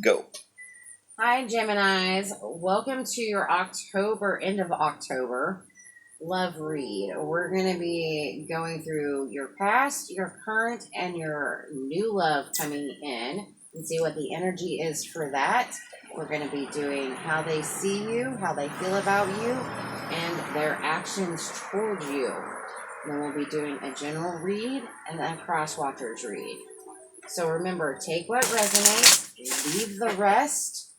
Go. Hi, Geminis. Welcome to your end of October love read. We're going to be going through your past, your current, and your new love coming in and see what the energy is for that. We're going to be doing how they see you, how they feel about you, and their actions towards you. Then we'll be doing a general read and then a cross watchers read. So remember, take what resonates, leave the rest.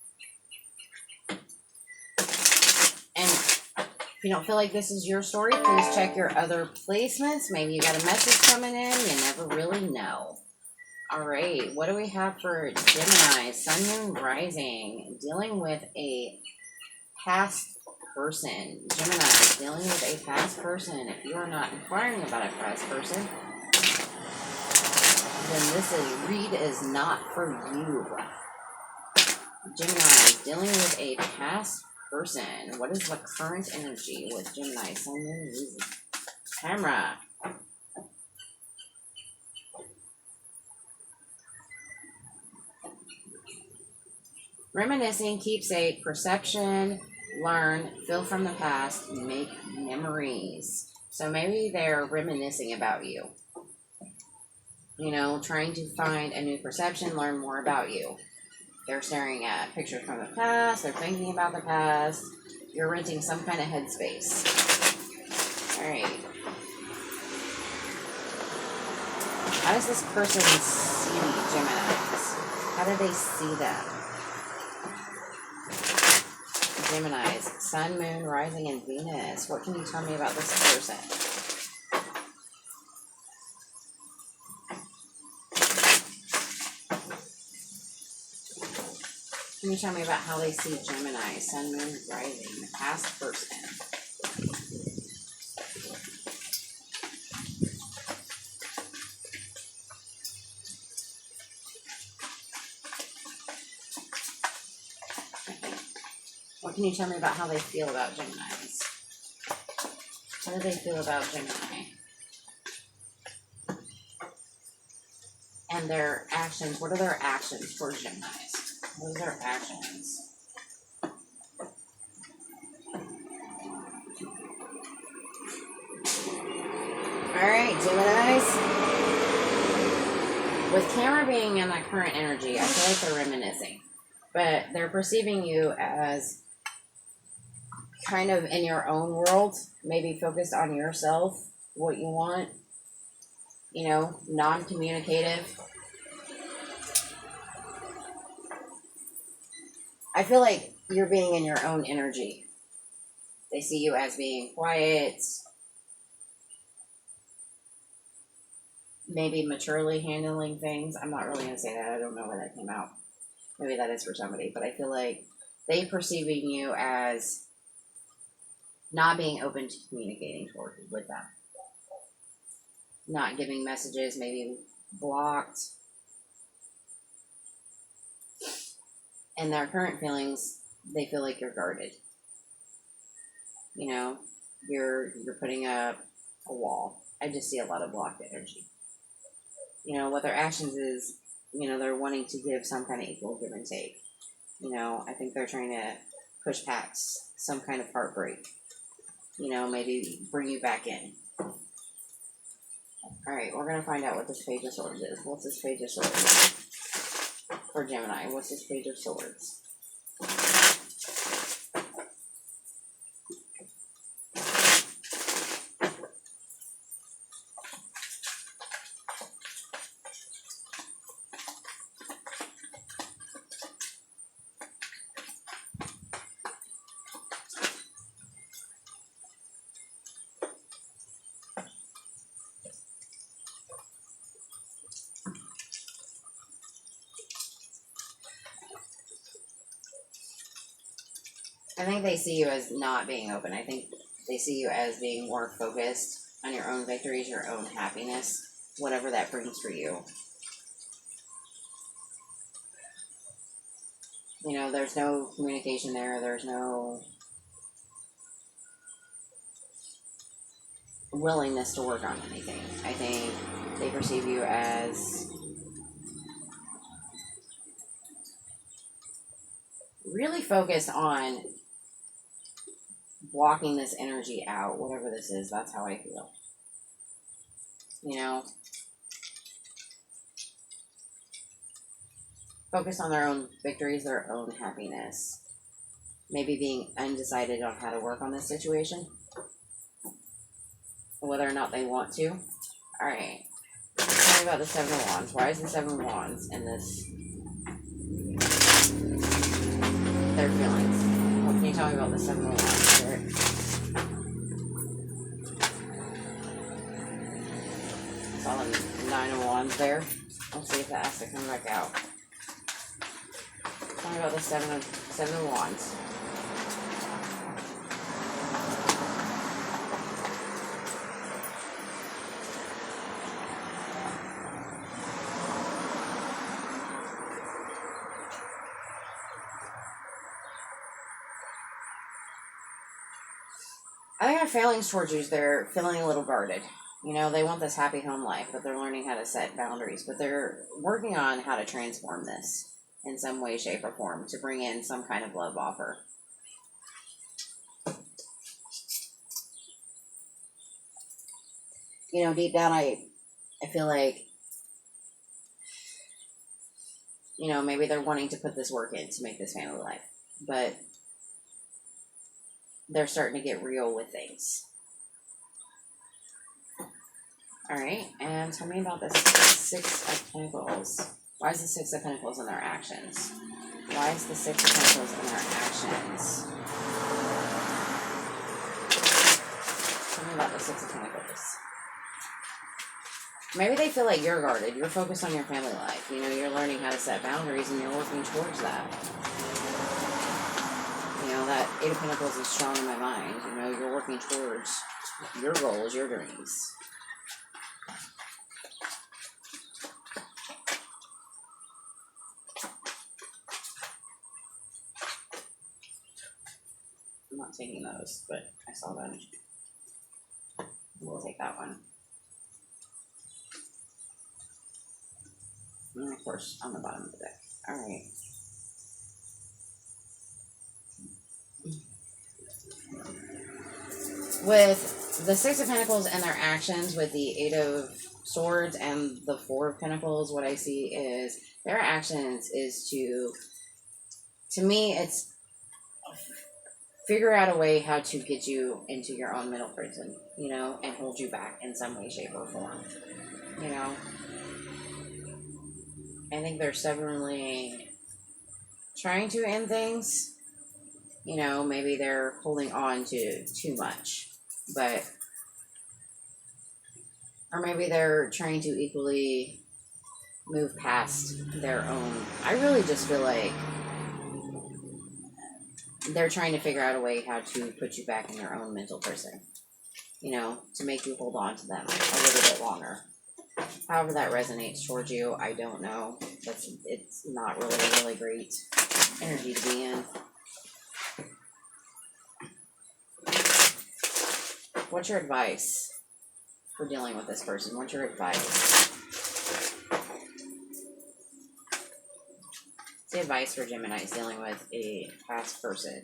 And if you don't feel like this is your story, please check your other placements. Maybe you got a message coming in. You never really know. All right. What do we have for Gemini? Sun, Moon, Rising. Dealing with a past person. Gemini, dealing with a past person. If you are not inquiring about a past person, then read is not for you. Gemini, dealing with a past person. What is the current energy with Gemini? Sun, Moon, Rising. Camera. Reminiscing, keepsake, perception, learn, feel from the past, make memories. So maybe they're reminiscing about you. You know, trying to find a new perception, learn more about you. They're staring at pictures from the past, they're thinking about the past. You're renting some kind of headspace. Alright. How does this person see Geminis? How do they see them? Geminis, Sun, Moon, Rising, and Venus. What can you tell me about this person? Can you tell me about how they see Gemini, Sun, Moon, Rising, the past person? What can you tell me about how they feel about Geminis? How do they feel about Gemini? And their actions. What are their actions for Geminis? What are their actions? Alright, Geminis. With camera being in that current energy, I feel like they're reminiscing. But they're perceiving you as kind of in your own world, maybe focused on yourself, what you want, you know, non-communicative. I feel like you're being in your own energy. They see you as being quiet, maybe maturely handling things. I'm not really going to say that. I don't know where that came out. Maybe that is for somebody, but I feel like they perceiving you as not being open to communicating with them. Not giving messages, maybe blocked. And their current feelings, they feel like you're guarded. You know, you're putting up a wall. I just see a lot of blocked energy. You know, what their actions is, you know, they're wanting to give some kind of equal give and take. You know, I think they're trying to push past some kind of heartbreak. You know, maybe bring you back in. Alright, we're going to find out what this Page of Swords is. What's this Page of Swords? For Gemini, what's this Page of Swords? I think they see you as not being open. I think they see you as being more focused on your own victories, your own happiness, whatever that brings for you. You know, there's no communication there. There's no willingness to work on anything. I think they perceive you as really focus on blocking this energy out, whatever this is. That's how I feel. You know, focus on their own victories, their own happiness. Maybe being undecided on how to work on this situation, whether or not they want to. All right. Tell me about the Seven of Wands. Why is the Seven of Wands in this? Their feelings. What can you tell me about the Seven of Wands, Spirit? I saw the Nine of Wands there. Let's see if that has to come back out. Tell me about the Seven of Wands. I think our feelings towards you is they're feeling a little guarded. You know, they want this happy home life, but they're learning how to set boundaries. But they're working on how to transform this in some way, shape, or form to bring in some kind of love offer. You know, deep down, I feel like, you know, maybe they're wanting to put this work in to make this family life. But they're starting to get real with things. All right, and tell me about this Six of Pentacles. Why is the Six of Pentacles in their actions? Why is the Six of Pentacles in their actions? Tell me about the Six of Pentacles. Maybe they feel like you're guarded. You're focused on your family life. You know, you're learning how to set boundaries and you're working towards that. You know, that Eight of Pentacles is strong in my mind. You know, you're working towards your goals, your dreams. I'm not taking those, but I saw them. We'll take that one. And of course, on the bottom of the deck. All right. With the Six of Pentacles and their actions, with the Eight of Swords and the Four of Pentacles, what I see is their actions is to me, it's figure out a way how to get you into your own mental prison, you know, and hold you back in some way, shape, or form, you know. I think they're stubbornly trying to end things. You know, maybe they're holding on to too much, but, or maybe they're trying to equally move past their own. I really just feel like they're trying to figure out a way how to put you back in your own mental prison, you know, to make you hold on to them a little bit longer. However that resonates towards you, I don't know. It's not really great energy to be in. What's your advice for dealing with this person? What's your advice? What's the advice for Gemini dealing with a past person?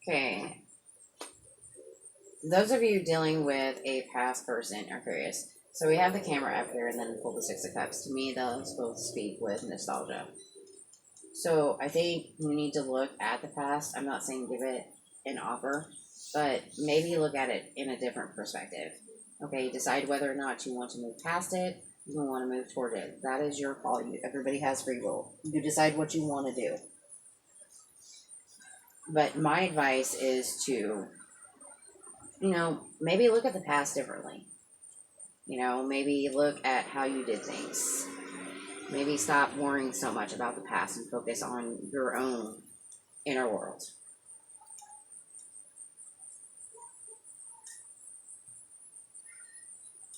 Okay. Those of you dealing with a past person are curious. So we have the camera up here and then pull the Six of Cups. To me, those both speak with nostalgia. So I think you need to look at the past. I'm not saying give it an offer, but maybe look at it in a different perspective. Okay, decide whether or not you want to move past it. You want to move toward it. That is your call. Everybody has free will. You decide what you want to do. But my advice is to, you know, maybe look at the past differently. You know, maybe look at how you did things. Maybe stop worrying so much about the past and focus on your own inner world.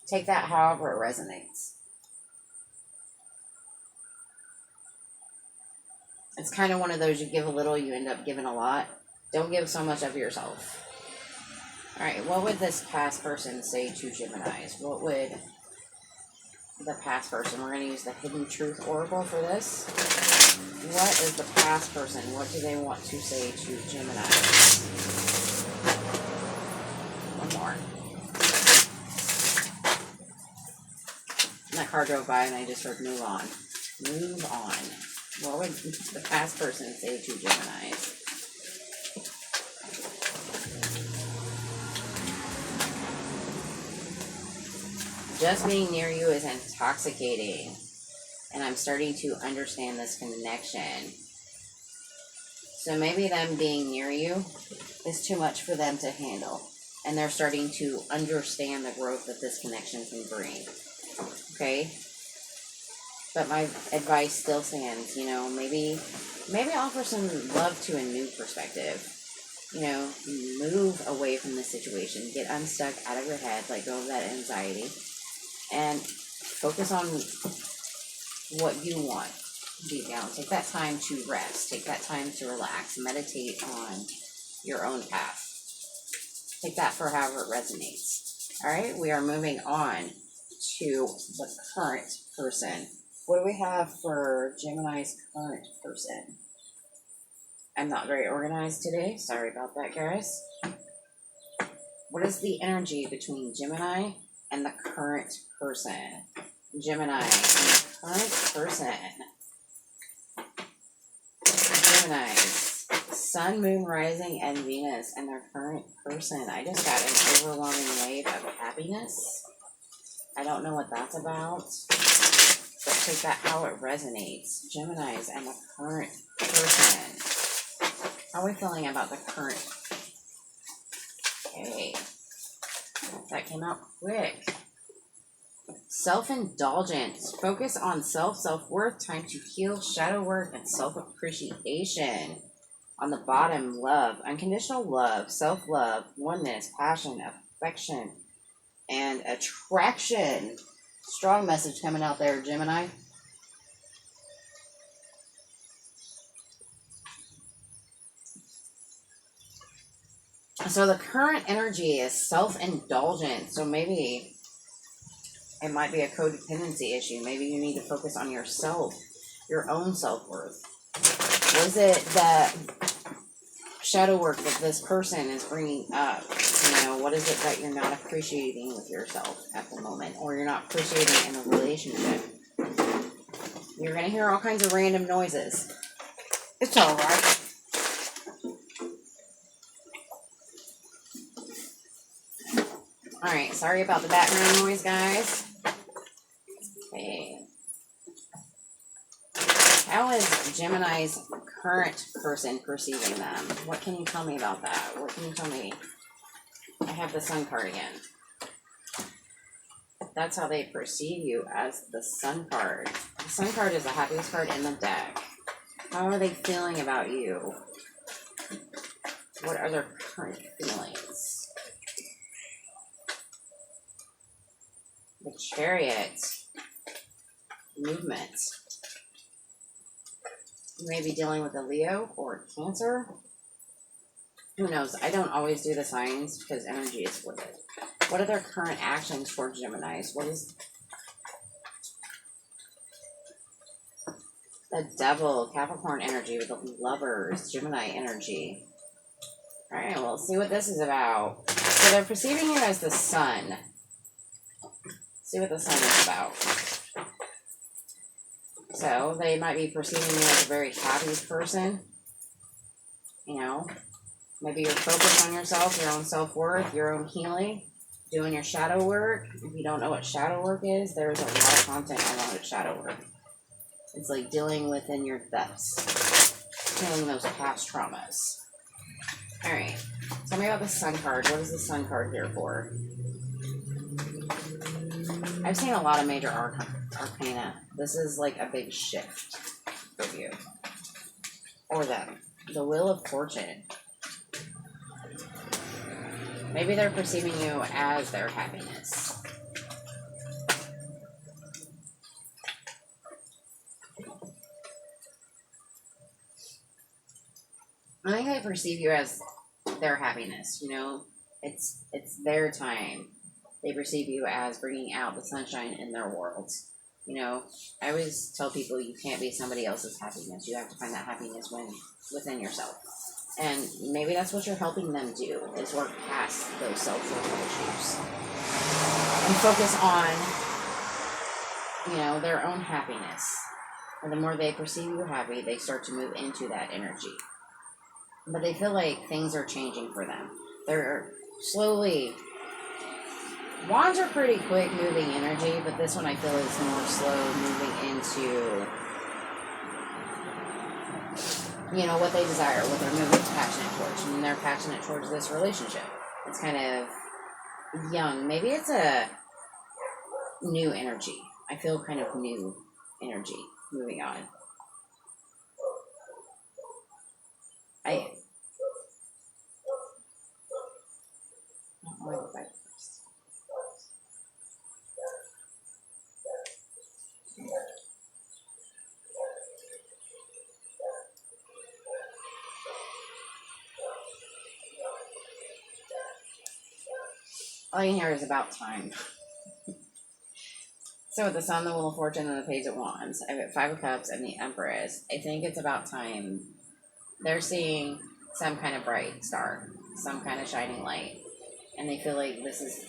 Take that however it resonates. It's kind of one of those, you give a little, you end up giving a lot. Don't give so much of yourself. All right, what would this past person say to Geminis? What would the past person, we're going to use the Hidden Truth Oracle for this. What is the past person? What do they want to say to Gemini? One more. And that card drove by and I just heard move on. Move on. What would the past person say to Geminis? Just being near you is intoxicating, and I'm starting to understand this connection. So maybe them being near you is too much for them to handle, and they're starting to understand the growth that this connection can bring. Okay? But my advice still stands, you know, maybe offer some love to a new perspective. You know, move away from the situation, get unstuck out of your head, let go of that anxiety, and focus on what you want deep down. Take that time to rest. Take that time to relax. Meditate on your own path. Take that for however it resonates. All right, we are moving on to the current person. What do we have for Gemini's current person? I'm not very organized today. Sorry about that, guys. What is the energy between Gemini and the current person? Gemini and the current person. Gemini's Sun, Moon, Rising, and Venus and their current person. I just got an overwhelming wave of happiness. I don't know what that's about, but take that how it resonates. Gemini's and the current person. How are we feeling about the current? Okay. That came out quick. Self-indulgence. Focus on self-worth. Time to heal, shadow work, and self-appreciation. On the bottom, love. Unconditional love, self-love, oneness, passion, affection, and attraction. Strong message coming out there, Gemini. So the current energy is self-indulgent. So maybe it might be a codependency issue. Maybe you need to focus on yourself, your own self-worth. Was it the shadow work that this person is bringing up? You know, what is it that you're not appreciating with yourself at the moment, or you're not appreciating in a relationship? You're going to hear all kinds of random noises. It's all right. All right, sorry about the background noise, guys. Okay. How is Gemini's current person perceiving them? What can you tell me about that? What can you tell me? I have the Sun card again. That's how they perceive you, as the Sun card. The Sun card is the happiest card in the deck. How are they feeling about you? What are their current feelings? The Chariot. Movement. You may be dealing with a Leo or a Cancer. Who knows? I don't always do the signs because energy is fluid. What are their current actions for Geminis? What is the Devil? Capricorn energy with the Lovers. Gemini energy. All right, well, let's see what this is about. So they're perceiving you as the Sun. See what the Sun is about. So they might be perceiving you as a very happy person. You know, maybe you're focused on yourself, your own self-worth, your own healing, doing your shadow work. If you don't know what shadow work is, there's a lot of content around shadow work. It's like dealing within your depths, healing those past traumas. All right, tell me about the Sun card. What is the Sun card here for? I've seen a lot of major arcana. This is like a big shift for you. Or them. The Wheel of Fortune. Maybe they're perceiving you as their happiness. I think they perceive you as their happiness, you know? It's their time. They perceive you as bringing out the sunshine in their worlds. You know, I always tell people you can't be somebody else's happiness. You have to find that happiness within yourself. And maybe that's what you're helping them do, is work past those self-worth issues. And focus on, you know, their own happiness. And the more they perceive you happy, they start to move into that energy. But they feel like things are changing for them. They're slowly... Wands are pretty quick moving energy, but this one I feel is more slow moving into, you know, what they desire, what they're moving passionate towards. And they're passionate towards this relationship. It's kind of young. Maybe it's a new energy. I feel kind of new energy moving on. I don't know if I all you hear is about time. So with the Sun, the Wheel of Fortune, and the Page of Wands, I have 5 of Cups and the Empress. I think it's about time. They're seeing some kind of bright star, some kind of shining light, and they feel like this is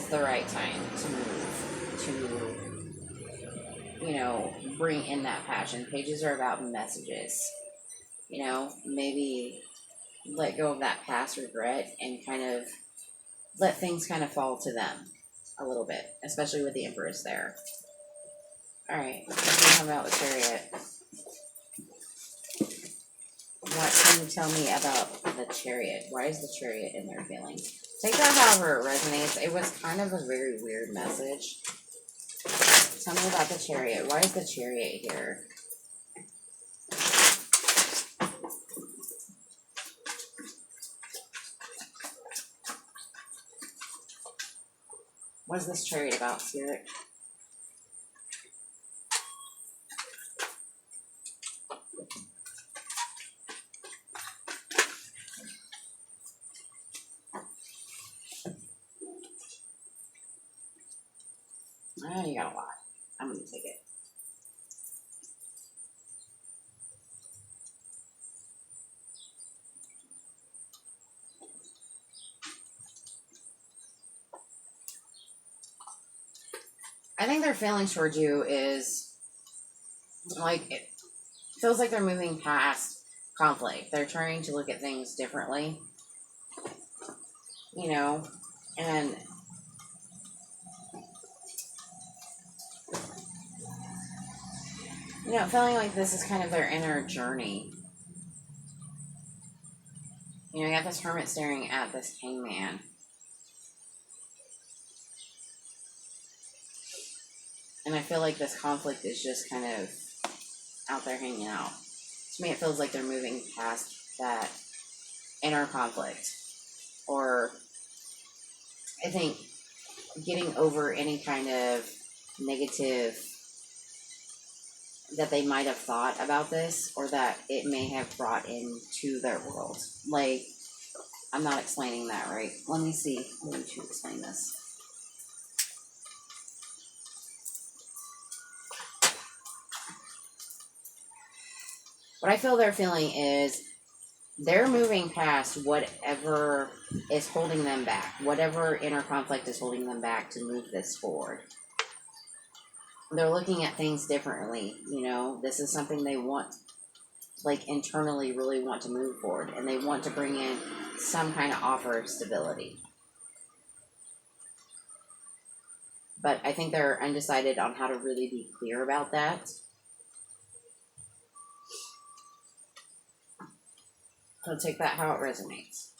the right time to move, to, you know, bring in that passion. Pages are about messages. You know, maybe let go of that past regret and kind of let things kind of fall to them a little bit, especially with the Empress there. Alright, let's talk about the Chariot. What can you tell me about the Chariot? Why is the Chariot in their feelings? Take that however it resonates. It was kind of a very weird message. Tell me about the Chariot. Why is the Chariot here? What is this Chariot about, Spirit? Oh, you got a lot. I'm going to take it. I think their feelings towards you is, like, it feels like they're moving past conflict. They're trying to look at things differently, you know, and you know, feeling like this is kind of their inner journey. You know, you got this Hermit staring at this Hangman. And I feel like this conflict is just kind of out there hanging out. To me, it feels like they're moving past that inner conflict. Or, I think, getting over any kind of negative that they might have thought about this, or that it may have brought into their world. Like, I'm not explaining that right. Let me see. Let me explain this. What I feel they're feeling is they're moving past whatever is holding them back, whatever inner conflict is holding them back to move this forward. They're looking at things differently, you know. This is something they want, like, internally really want to move forward, and they want to bring in some kind of offer of stability. But I think they're undecided on how to really be clear about that. So take that how it resonates.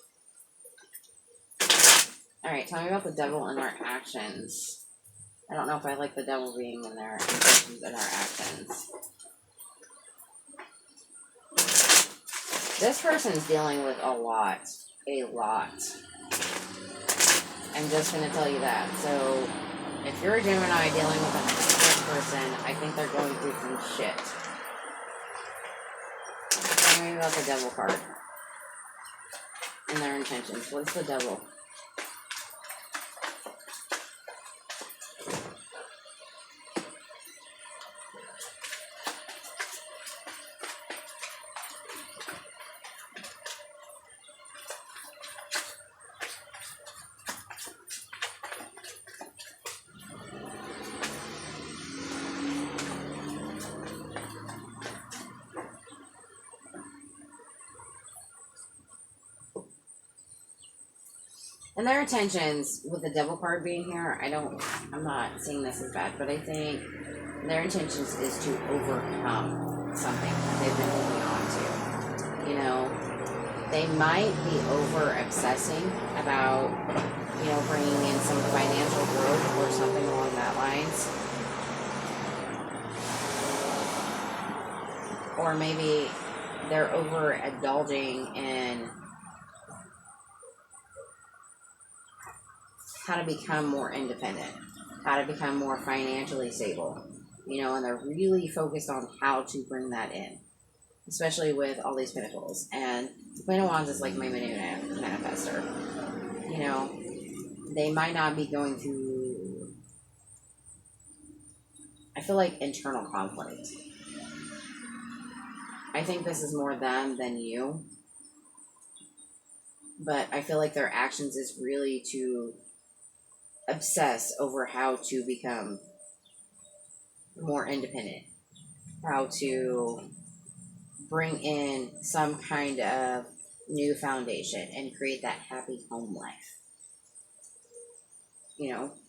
Alright, tell me about the Devil and their actions. I don't know if I like the Devil being in their intentions and their actions. This person's dealing with a lot. A lot. I'm just going to tell you that. So, if you're a Gemini dealing with this person, I think they're going through some shit. Tell me about the Devil card. and their intentions. What's the devil? And their intentions, with the devil card being here, I'm not seeing this as bad, but I think their intentions is to overcome something that they've been holding on to. You know, they might be over obsessing about, bringing in some financial growth or something along that lines. Or maybe they're over indulging in how to become more independent, how to become more financially stable, and they're really focused on how to bring that in, especially with all these pentacles. And the Queen of Wands is like my mini manifestor. They might not be going through, I feel like, internal conflict. I think this is more them than you, but I feel like their actions is really to obsess over how to become more independent, how to bring in some kind of new foundation and create that happy home life.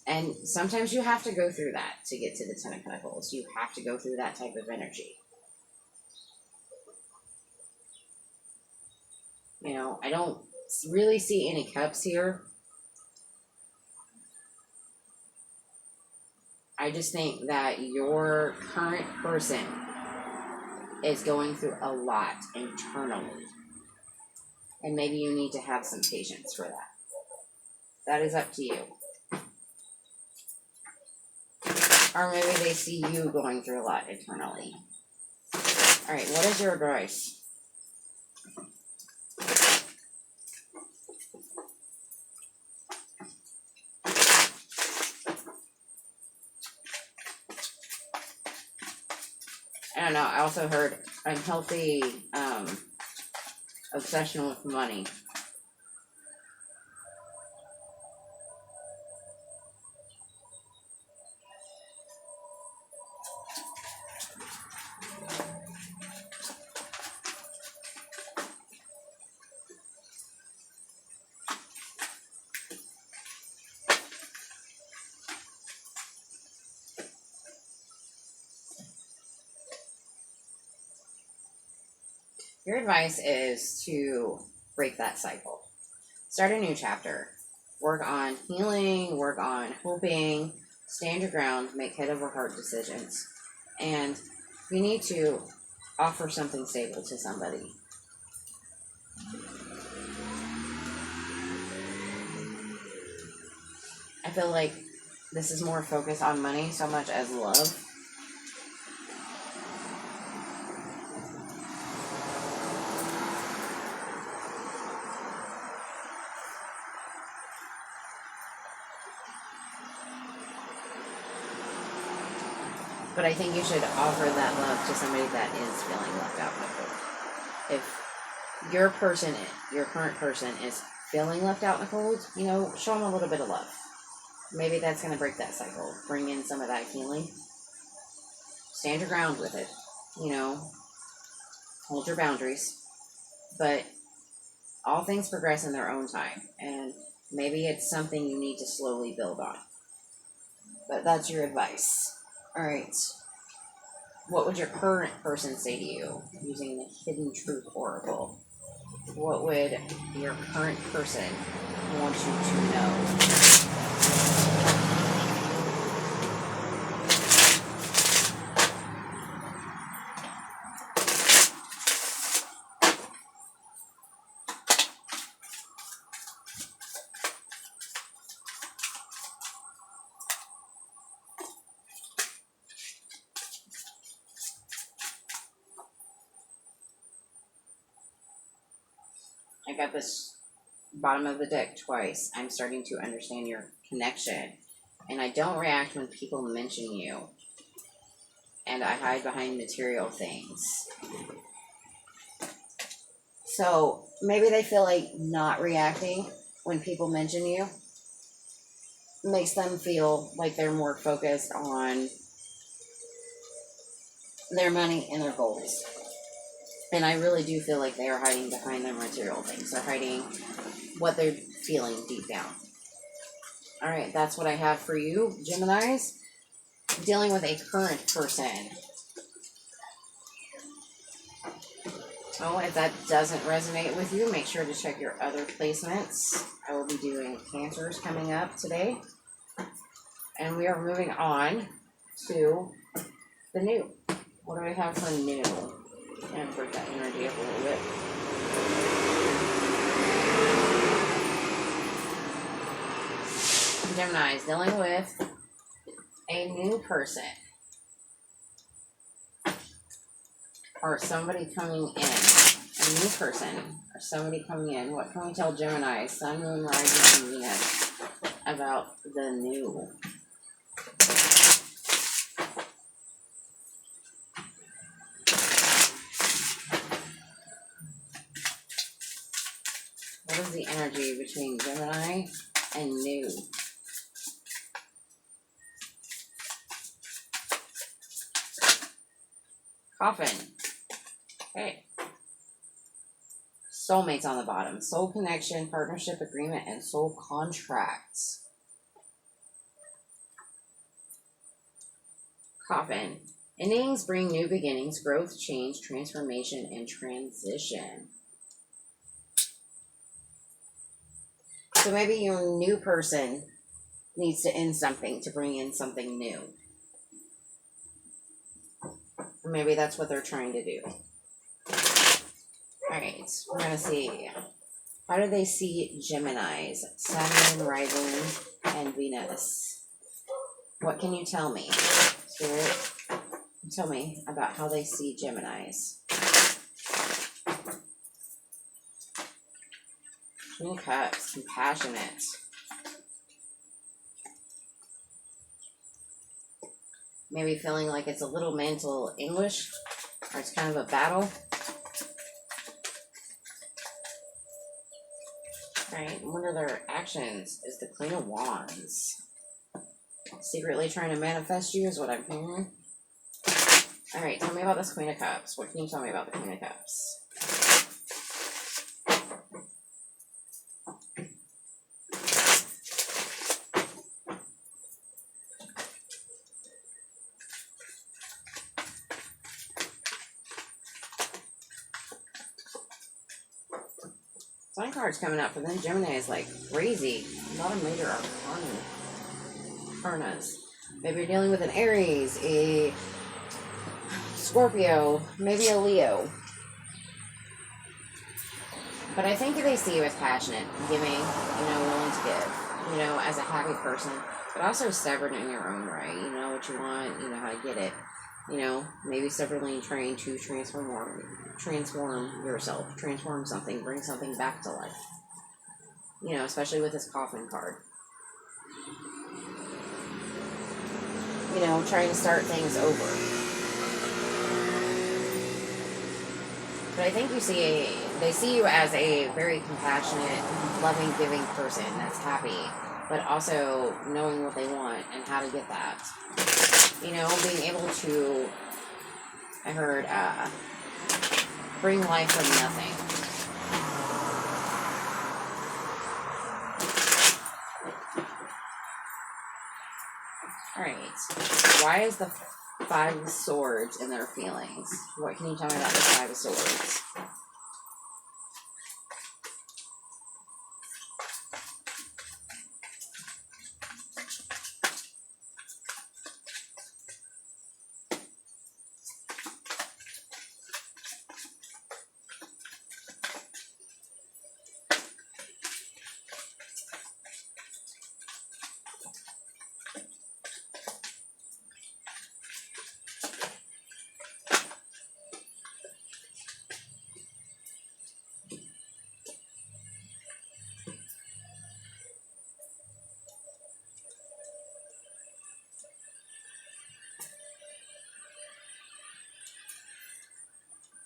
And sometimes you have to go through that to get to the Ten of Pentacles. You have to go through that type of energy. I don't really see any cups here. I just think that your current person is going through a lot internally. And maybe you need to have some patience for that. That is up to you. Or maybe they see you going through a lot internally. Alright, what is your advice? I don't know, I also heard unhealthy obsession with money. Your advice is to break that cycle. Start a new chapter. Work on healing, work on hoping, stand your ground, make head over heart decisions. And you need to offer something stable to somebody. I feel like this is more focused on money so much as love. But I think you should offer that love to somebody that is feeling left out in the cold. If your person, your current person, is feeling left out in the cold, show them a little bit of love. Maybe that's going to break that cycle. Bring in some of that healing. Stand your ground with it. Hold your boundaries. But all things progress in their own time. And maybe it's something you need to slowly build on. But that's your advice. Alright. What would your current person say to you using the Hidden Truth Oracle? What would your current person want you to know? I got this Bottom of the deck twice. I'm starting to understand your connection. And I don't react when people mention you. And I hide behind material things. So maybe they feel like not reacting when people mention you makes them feel like they're more focused on their money and their goals. And I really do feel like they are hiding behind their material things. They're hiding what they're feeling deep down. All right, that's what I have for you, Geminis. Dealing with a current person. Oh, if that doesn't resonate with you, make sure to check your other placements. I will be doing Cancers coming up today. And we are moving on to the new. What do I have for new? And break that energy up a little bit. Gemini is dealing with a new person. Or somebody coming in. A new person. Or somebody coming in. What can we tell Gemini, Sun, Moon, Rising, and Venus about the new? What is the energy between Gemini and new? Coffin. Okay. Soulmates on the bottom. Soul connection, partnership agreement, and soul contracts. Coffin. Endings bring new beginnings, growth, change, transformation, and transition. So maybe your new person needs to end something to bring in something new. Or maybe that's what they're trying to do. Alright, we're going to see. How do they see Geminis? Sun, Rising, and Venus. What can you tell me? Spirit, tell me about how they see Geminis. Queen of Cups, compassionate. Maybe feeling like it's a little mental anguish, or it's kind of a battle. Right, what are their actions? Is the Queen of Wands. Secretly trying to manifest you is what I'm hearing. Alright, tell me about this Queen of Cups. What can you tell me about the Queen of Cups? Sign cards coming up for them. Gemini is like crazy. A lot of major arcanas. Maybe you're dealing with an Aries, a Scorpio, maybe a Leo. But I think they see you as passionate, giving, willing to give, as a happy person, but also stubborn in your own right. You know what you want, you know how to get it. Maybe stubbornly trying to transform yourself, transform something, bring something back to life. Especially with this Coffin card. Trying to start things over. But I think they see you as a very compassionate, loving, giving person that's happy, but also knowing what they want and how to get that. Being able to, I heard, bring life from nothing. Alright, why is the Five of Swords in their feelings? What can you tell me about the Five of Swords?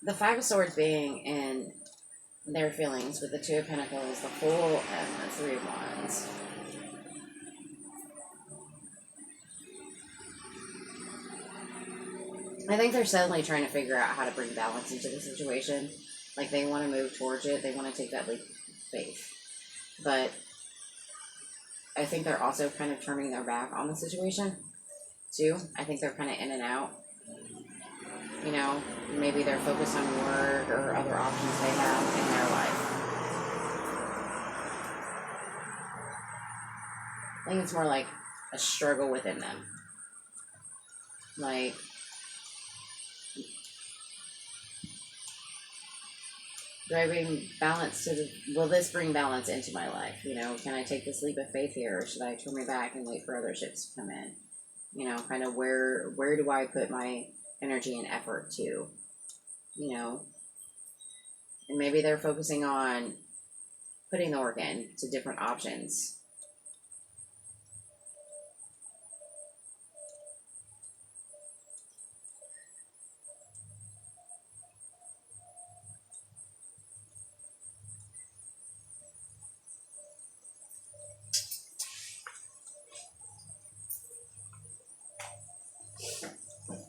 the Five of Swords being in their feelings with the Two of Pentacles, the Fool, and the Three of Wands. I think they're suddenly trying to figure out how to bring balance into the situation. Like, they want to move towards it. They want to take that leap of faith. But I think they're also kind of turning their back on the situation, too. I think they're kind of in and out. You know, maybe they're focused on work or other options they have in their life. I think it's more like a struggle within them. Like, do I bring balance to the, will this bring balance into my life? You know, can I take this leap of faith here, or should I turn my back and wait for other ships to come in? You know, kind of where do I put my energy and effort to? You know, and maybe they're focusing on putting the work in to different options.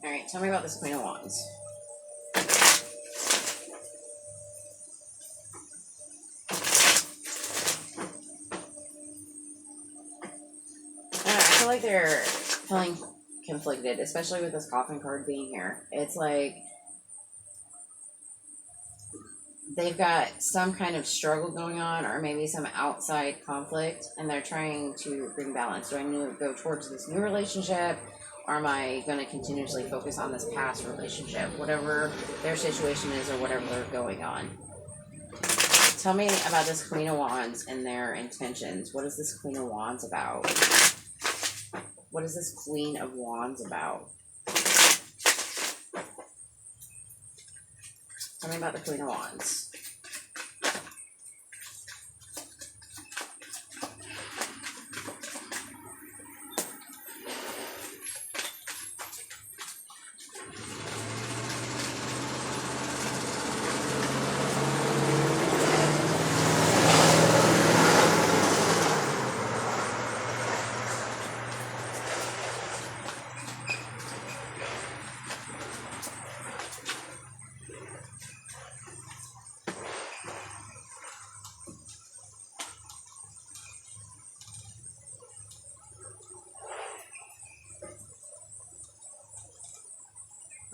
All right, tell me about this Queen of Wands. I feel like they're feeling conflicted, especially with this Coffin card being here. It's like they've got some kind of struggle going on, or maybe some outside conflict, and they're trying to bring balance. Do I need to go towards this new relationship, or am I going to continuously focus on this past relationship, whatever their situation is or whatever they're going on? Tell me about this Queen of Wands and their intentions. What is this Queen of Wands about? What is this Queen of Wands about? Tell me about the Queen of Wands.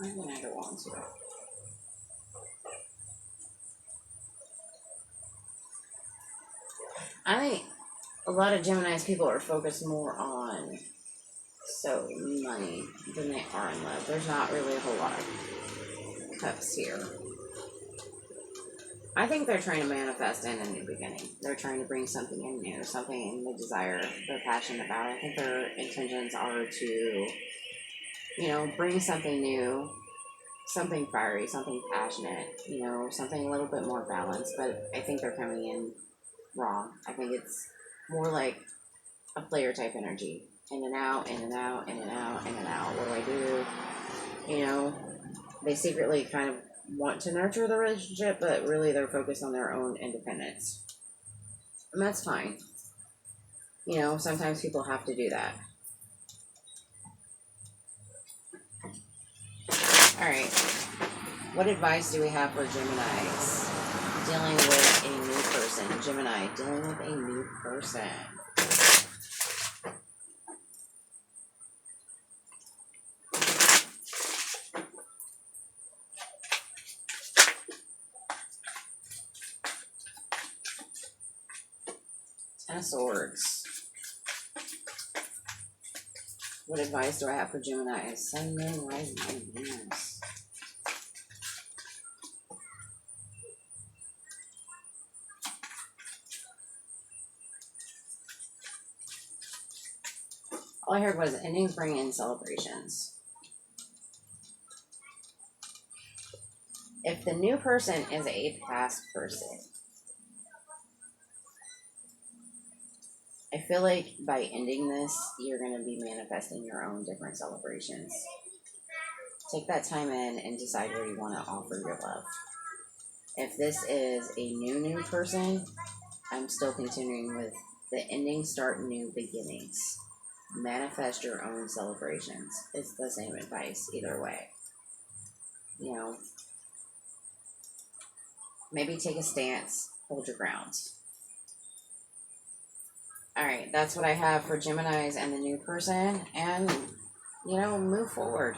I'm going to go on to it. I think a lot of Gemini's people are focused more on money than they are in love. There's not really a whole lot of cups here. I think they're trying to manifest in a new beginning. They're trying to bring something in new, something in the desire they're passionate about. I think their intentions are to, you know, bring something new, something fiery, something passionate, you know, something a little bit more balanced, but I think they're coming in wrong. I think it's more like a player type energy. In and out, in and out, in and out, in and out. What do I do? You know, they secretly kind of want to nurture the relationship, but really they're focused on their own independence. And that's fine. You know, sometimes people have to do that. Alright. What advice do we have for Geminis dealing with a new person? Gemini, dealing with a new person. Ten of Swords. What advice do I have for Gemini? Sun, Moon, Rising, and Venus. All I heard was endings bring in celebrations. If the new person is a past person, I feel like by ending this, you're going to be manifesting your own different celebrations take that time in and decide where you want to offer your love. If this is a new person, I'm still continuing with the ending, start new beginnings. Manifest your own celebrations. It's the same advice either way. You know, maybe take a stance, hold your ground. All right, that's what I have for Geminis and the new person. And, you know, move forward.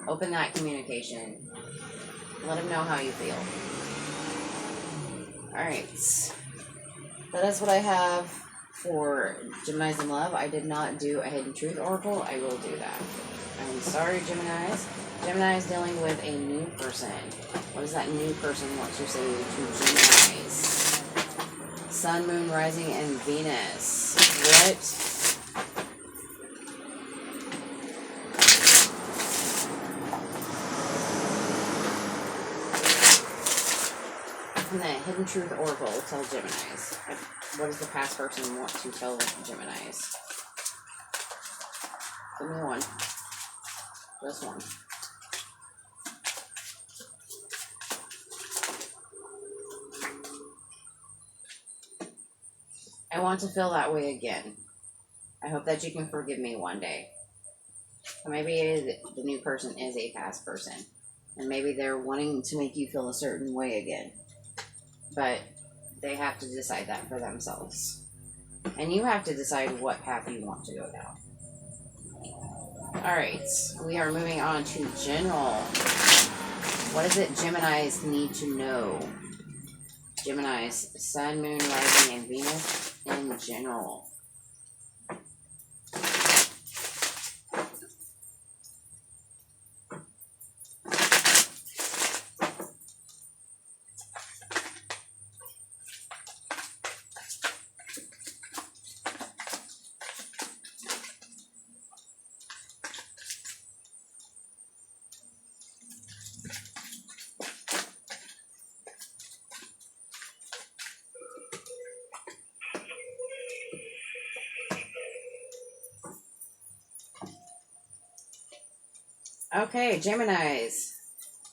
Open that communication. Let them know how you feel. All right. So that's what I have for Geminis in love. I did not do a hidden truth oracle. I will do that. I'm sorry, Geminis. Geminis dealing with a new person. What does that new person want to say to Geminis? Sun, Moon, Rising, and Venus. What? And the Hidden Truth Oracle tell Geminis. What does the past person want to tell Geminis? Give me one. Just one. I want to feel that way again. I hope that you can forgive me one day. Or maybe the new person is a past person. And maybe they're wanting to make you feel a certain way again. But they have to decide that for themselves. And you have to decide what path you want to go down. Alright, we are moving on to general. What is it Geminis need to know? Geminis, Sun, Moon, Rising, and Venus in general. Okay, Geminis.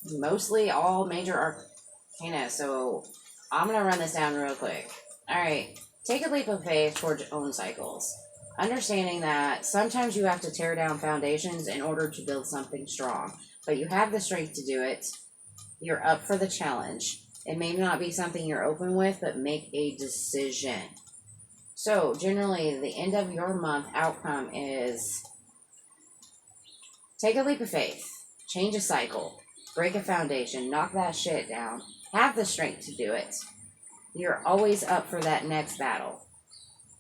Mostly all major arcana, so I'm going to run this down real quick. Alright, take a leap of faith towards your own cycles. Understanding that sometimes you have to tear down foundations in order to build something strong. But you have the strength to do it. You're up for the challenge. It may not be something you're open with, but make a decision. So, generally, the end of your month outcome is take a leap of faith, change a cycle, break a foundation, knock that shit down, have the strength to do it. You're always up for that next battle.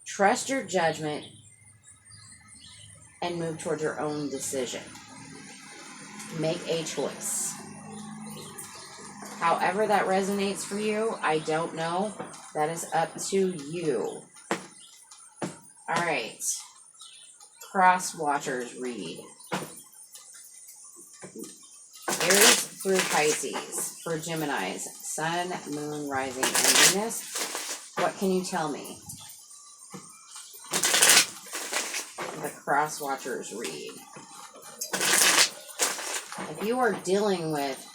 Trust your judgment and move toward your own decision. Make a choice. However that resonates for you, I don't know. That is up to you. Alright. Cross Watchers read. Aries through Pisces for Geminis, Sun, Moon, Rising, and Venus. What can you tell me? The Cross Watchers read. If you are dealing with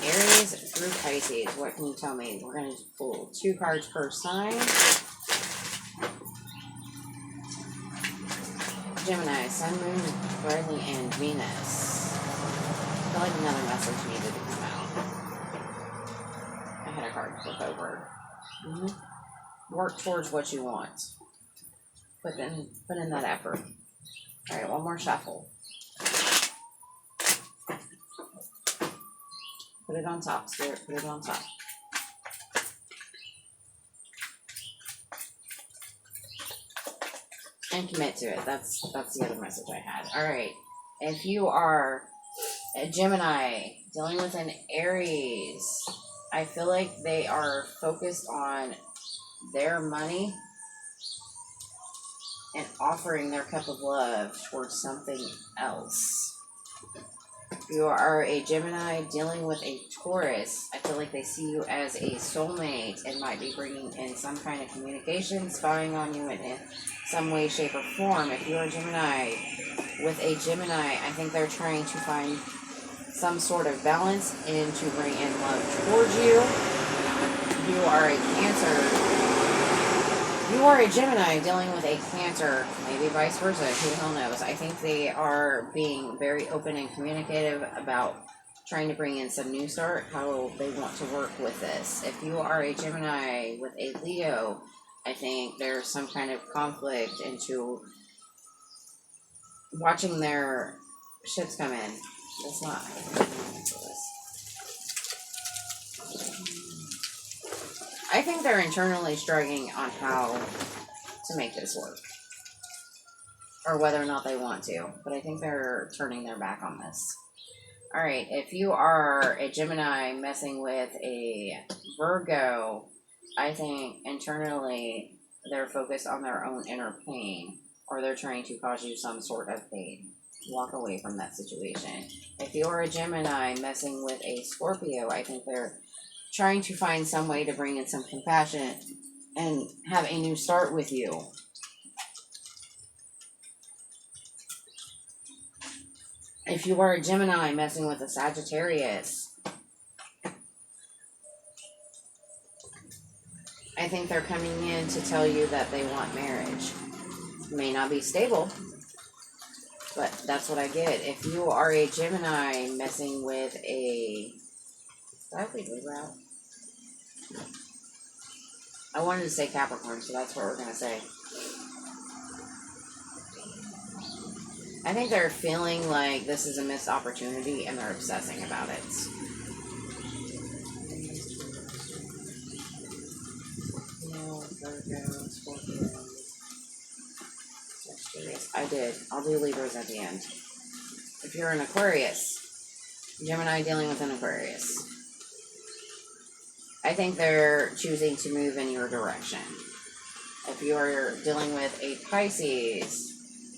Aries through Pisces, what can you tell me? We're going to pull 2 cards per sign. Gemini, Sun, Moon, Rising, and Venus. I feel like another message needed to come out. I had a card flip over. Work towards what you want. Put in that effort. Alright, one more shuffle. Put it on top, Spirit. Put it on top. And commit to it. That's the other message I had. Alright. If you are a Gemini dealing with an Aries, I feel like they are focused on their money and offering their cup of love towards something else. You are a Gemini dealing with a Taurus. I feel like they see you as a soulmate and might be bringing in some kind of communication, spying on you in some way, shape, or form. If you're a Gemini with a Gemini, I think they're trying to find some sort of balance and to bring in love towards you. You are a Cancer. You are a Gemini dealing with a Cancer, maybe vice versa, who the hell knows. I think they are being very open and communicative about trying to bring in some new start, how they want to work with this. If you are a Gemini with a Leo, I think there's some kind of conflict into watching their ships come in. That's not... I think they're internally struggling on how to make this work. Or whether or not they want to. But I think they're turning their back on this. Alright, if you are a Gemini messing with a Virgo, I think internally they're focused on their own inner pain. Or they're trying to cause you some sort of pain. Walk away from that situation. If you're a Gemini messing with a Scorpio, I think they're trying to find some way to bring in some compassion and have a new start with you. If you are a Gemini messing with a Sagittarius, I think they're coming in to tell you that they want marriage. It may not be stable, but that's what I get. If you are a Gemini messing with a... I wanted to say Capricorn, so that's what we're going to say. I think they're feeling like this is a missed opportunity and they're obsessing about it. I did. I'll do Libras at the end. If you're an Aquarius, Gemini dealing with an Aquarius, I think they're choosing to move in your direction. If you're dealing with a Pisces,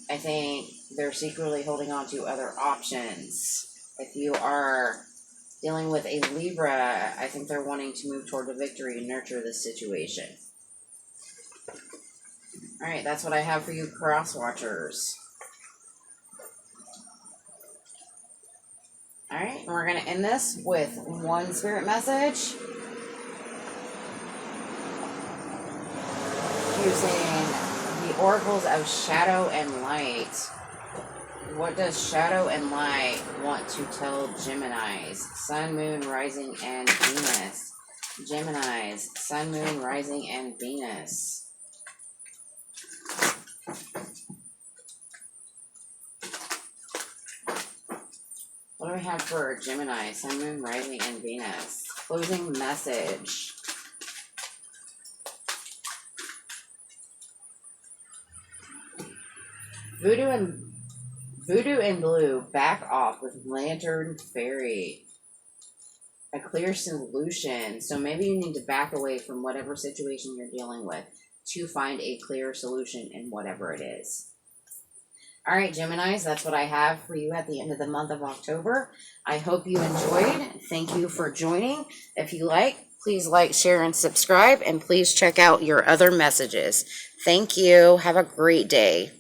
I think they're secretly holding on to other options. If you are dealing with a Libra, I think they're wanting to move toward a victory and nurture this situation. Alright, that's what I have for you, cross watchers. Alright, we're going to end this with one spirit message. Using the oracles of shadow and light. What does shadow and light want to tell Geminis? Sun, moon, rising, and Venus. Geminis, sun, moon, rising, and Venus. What do we have for Gemini? Sun, moon, rising, and Venus. Closing message. Voodoo and blue, back off with Lantern Fairy. A clear solution. So maybe you need to back away from whatever situation you're dealing with to find a clear solution in whatever it is. Alright, Geminis, that's what I have for you at the end of the month of October. I hope you enjoyed. Thank you for joining. If you like, please like, share, and subscribe. And please check out your other messages. Thank you. Have a great day.